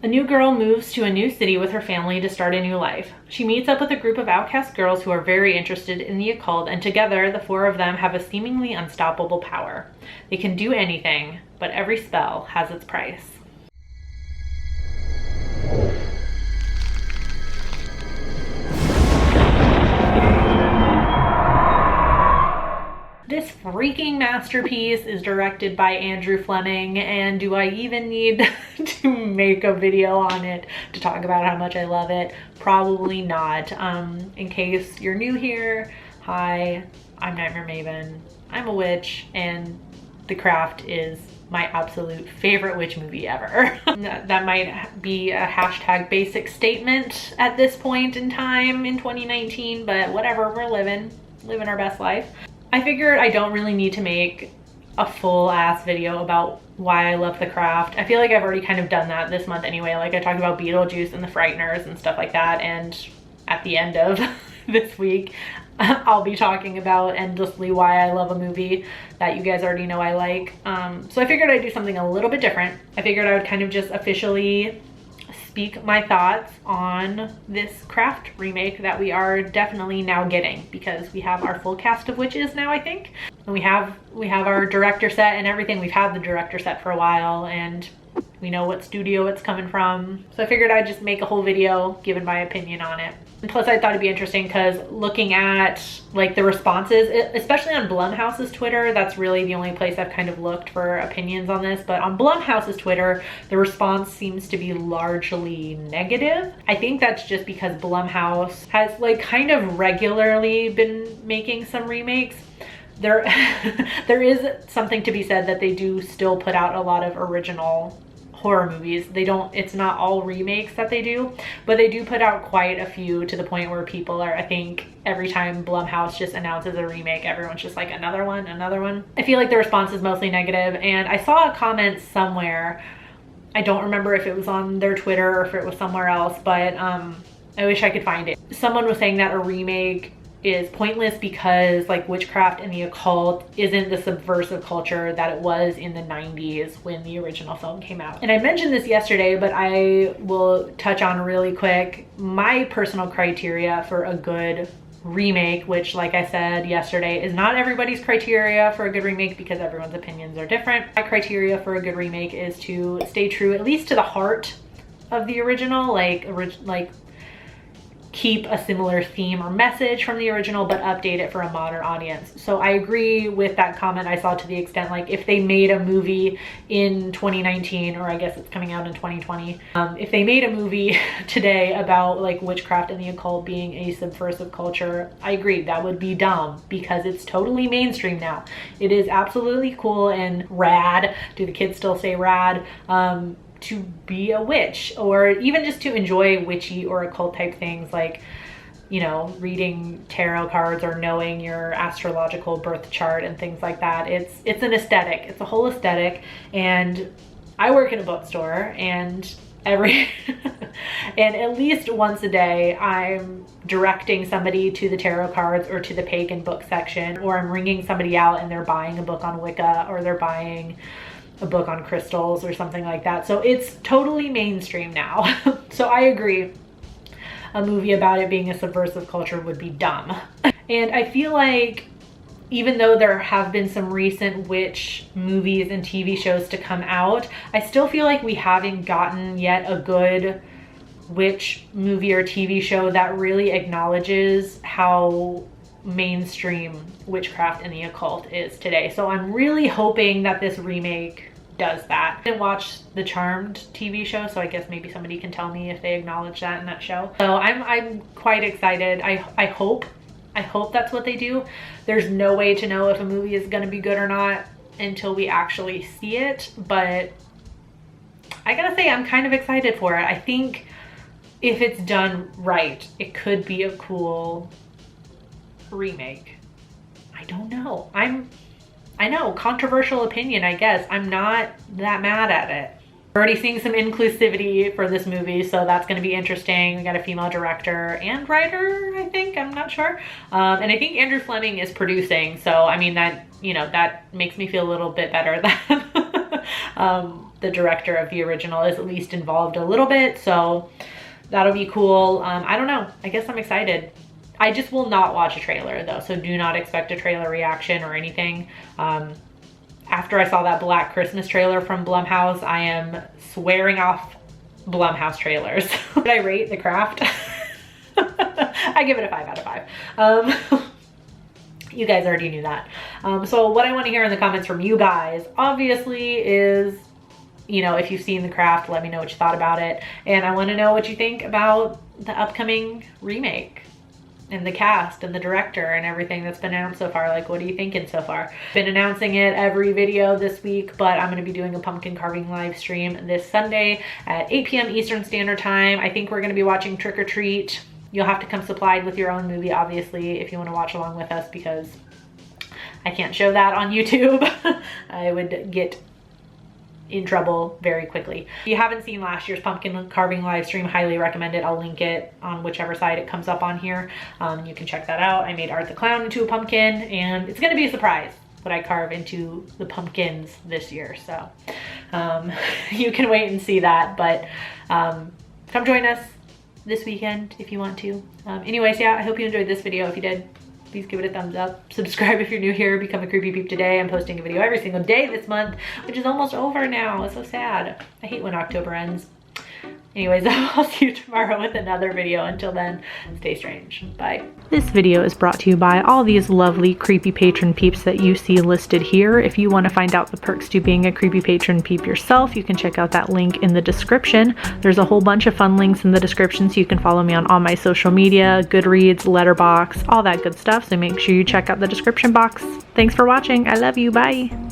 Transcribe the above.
A new girl moves to a new city with her family to start a new life. She meets up with a group of outcast girls who are very interested in the occult, and together the four of them have a seemingly unstoppable power. They can do anything, but every spell has its price. This freaking masterpiece is directed by Andrew Fleming, and do I even need to make a video on it to talk about how much I love it? Probably not. In case you're new here, hi, I'm Nightmare Maven. I'm a witch, and The Craft is my absolute favorite witch movie ever. That might be a hashtag basic statement at this point in time in 2019, but whatever, we're living our best life. I figured I don't really need to make a full ass video about why I love The Craft. I feel like I've already kind of done that this month anyway. Like I talked about Beetlejuice and The Frighteners and stuff like that. And at the end of this week, I'll be talking about endlessly why I love a movie that you guys already know I like. So I figured I'd do something a little bit different. I figured I would kind of just officially speak my thoughts on this Craft remake that we are definitely now getting, because we have our full cast of witches now, I think. And we have our director set and everything. We've had the director set for a while, and we know what studio it's coming from. So I figured I'd just make a whole video giving my opinion on it. And plus I thought it'd be interesting because looking at like the responses, especially on Blumhouse's Twitter, that's really the only place I've kind of looked for opinions on this. But on Blumhouse's Twitter, the response seems to be largely negative. I think that's just because Blumhouse has like kind of regularly been making some remakes. There is something to be said that they do still put out a lot of original horror movies. It's not all remakes that they do, but they do put out quite a few, to the point where people are, I think every time Blumhouse just announces a remake, everyone's just like, another one. I feel like the response is mostly negative, and I saw a comment somewhere, I don't remember if it was on their Twitter or if it was somewhere else, but I wish I could find it. Someone was saying that a remake is pointless because like witchcraft and the occult isn't the subversive culture that it was in the 90s when the original film came out. And I mentioned this yesterday, but I will touch on really quick my personal criteria for a good remake, which like I said yesterday is not everybody's criteria for a good remake because everyone's opinions are different. My criteria for a good remake is to stay true at least to the heart of the original, like keep a similar theme or message from the original, but update it for a modern audience. So I agree with that comment I saw, to the extent like if they made a movie in 2019, or I guess it's coming out in 2020, if they made a movie today about like witchcraft and the occult being a subversive culture, I agree, that would be dumb because it's totally mainstream now. It is absolutely cool and rad. Do the kids still say rad? To be a witch, or even just to enjoy witchy or occult type things, like, you know, reading tarot cards or knowing your astrological birth chart and things like that. It's an aesthetic. It's a whole aesthetic. And I work in a bookstore, and and at least once a day I'm directing somebody to the tarot cards or to the pagan book section, or I'm ringing somebody out and they're buying a book on Wicca, or they're buying a book on crystals or something like that. So it's totally mainstream now. So I agree, a movie about it being a subversive culture would be dumb. And I feel like even though there have been some recent witch movies and TV shows to come out, I still feel like we haven't gotten yet a good witch movie or TV show that really acknowledges how mainstream witchcraft and the occult is today. So I'm really hoping that this remake does that. I didn't watch the Charmed TV show, so I guess maybe somebody can tell me if they acknowledge that in that show. So I'm quite excited. I hope that's what they do. There's no way to know if a movie is going to be good or not until we actually see it, but I gotta say I'm kind of excited for it. I think if it's done right, it could be a cool remake. I don't know. I know, controversial opinion, I guess. I'm not that mad at it. We're already seeing some inclusivity for this movie, so that's going to be interesting. We got a female director and writer, I think. I'm not sure. And I think Andrew Fleming is producing, so I mean that, you know, that makes me feel a little bit better that the director of the original is at least involved a little bit, so that'll be cool. I don't know, I guess I'm excited. I just will not watch a trailer though, so do not expect a trailer reaction or anything. After I saw that Black Christmas trailer from Blumhouse, I am swearing off Blumhouse trailers. Did I rate The Craft? I give it a 5 out of 5. You guys already knew that. So what I want to hear in the comments from you guys, obviously, is, you know, if you've seen The Craft, let me know what you thought about it. And I want to know what you think about the upcoming remake and the cast and the director and everything that's been announced so far. Like, what are you thinking so far? Been announcing it every video this week, but I'm going to be doing a pumpkin carving live stream this Sunday at 8 p.m. Eastern Standard Time. I think we're going to be watching Trick or Treat. You'll have to come supplied with your own movie, obviously, if you want to watch along with us, because I can't show that on YouTube. I would get in trouble very quickly. If you haven't seen last year's pumpkin carving live stream, highly recommend it. I'll link it on whichever side it comes up on here. You can check that out. I made Art the Clown into a pumpkin, and it's gonna be a surprise what I carve into the pumpkins this year. So you can wait and see that, but come join us this weekend if you want to. Anyways, yeah, I hope you enjoyed this video. If you did, please give it a thumbs up. Subscribe if you're new here. Become a Creepy Peep today. I'm posting a video every single day this month, which is almost over now. It's so sad. I hate when October ends. Anyways, I'll see you tomorrow with another video. Until then, stay strange. Bye. This video is brought to you by all these lovely Creepy Patron peeps that you see listed here. If you want to find out the perks to being a Creepy Patron peep yourself, you can check out that link in the description. There's a whole bunch of fun links in the description, so you can follow me on all my social media, Goodreads, Letterboxd, all that good stuff. So make sure you check out the description box. Thanks for watching. I love you. Bye.